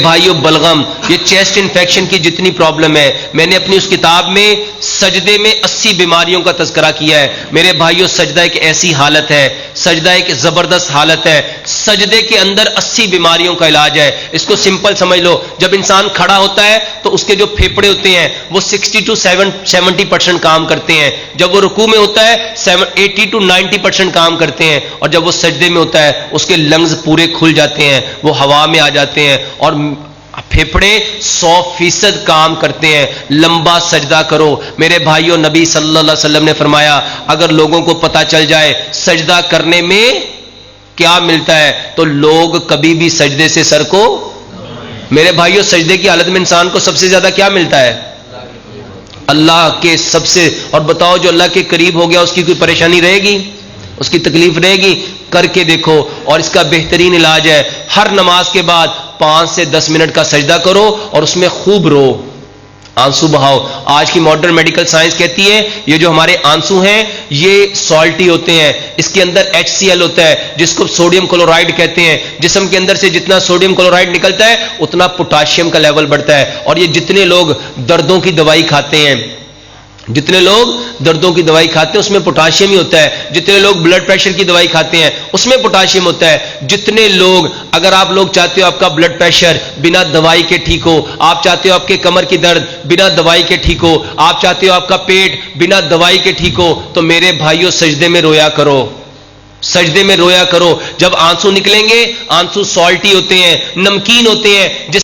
بھائیو بلغم، یہ chest infection کی جتنی پرابلم ہے، میں نے اپنی اس کتاب میں سجدے میں 80 بیماریوں کا تذکرہ کیا ہے۔ میرے بھائیو سجدہ ایک ایسی حالت ہے، سجدہ ایک زبردست حالت ہے، سجدے کے اندر 80 بیماریوں کا علاج ہے۔ اس کو سمپل سمجھ لو، جب انسان کھڑا ہوتا ہے تو اس کے جو پھیپھڑے ہوتے ہیں وہ 60 to 70% کام کرتے ہیں، جب وہ رکوع میں ہوتا ہے 80 to 90% کام کرتے ہیں، اور جب وہ سجدے میں ہوتا ہے اس کے لنگز پورے کھل جاتے ہیں، وہ ہوا میں آ جاتے ہیں، اور پھیپھڑے 100% کام کرتے ہیں۔ لمبا سجدہ کرو میرے بھائیوں، نبی صلی اللہ علیہ وسلم نے فرمایا اگر لوگوں کو پتہ چل جائے سجدہ کرنے میں کیا ملتا ہے تو لوگ کبھی بھی سجدے سے سر کو، میرے بھائیوں سجدے کی حالت میں انسان کو سب سے زیادہ کیا ملتا ہے؟ اللہ کے سب سے، اور بتاؤ جو اللہ کے قریب ہو گیا اس کی کوئی پریشانی رہے گی؟ اس کی تکلیف رہے گی؟ کر کے دیکھو، اور اس کا بہترین علاج ہے ہر نماز کے بعد 5 سے 10 منٹ کا سجدہ کرو اور اس میں خوب رو، آنسو بہاؤ۔ آج کی ماڈرن میڈیکل سائنس کہتی ہے یہ جو ہمارے آنسو ہیں یہ سالٹی ہوتے ہیں، اس کے اندر HCl ہوتا ہے جس کو سوڈیم کلورائڈ کہتے ہیں۔ جسم کے اندر سے جتنا سوڈیم کلورائڈ نکلتا ہے اتنا پوٹاشیم کا لیول بڑھتا ہے، اور یہ جتنے لوگ دردوں کی دوائی کھاتے ہیں، جتنے لوگ دردوں کی دوائی کھاتے ہیں اس میں پوٹاشیم ہی ہوتا ہے، جتنے لوگ بلڈ پریشر کی دوائی کھاتے ہیں اس میں پوٹاشیم ہوتا ہے، جتنے لوگ، اگر آپ لوگ چاہتے ہو آپ کا بلڈ پریشر بنا دوائی کے ٹھیک ہو، آپ چاہتے ہو آپ کے کمر کی درد بنا دوائی کے ٹھیک ہو، آپ چاہتے ہو آپ کا پیٹ بنا دوائی کے ٹھیک ہو، تو میرے بھائیوں سجدے میں رویا کرو، سجدے میں رویا کرو۔ جب آنسو نکلیں گے، آنسو سالٹی ہوتے ہیں، نمکین ہوتے ہیں، جس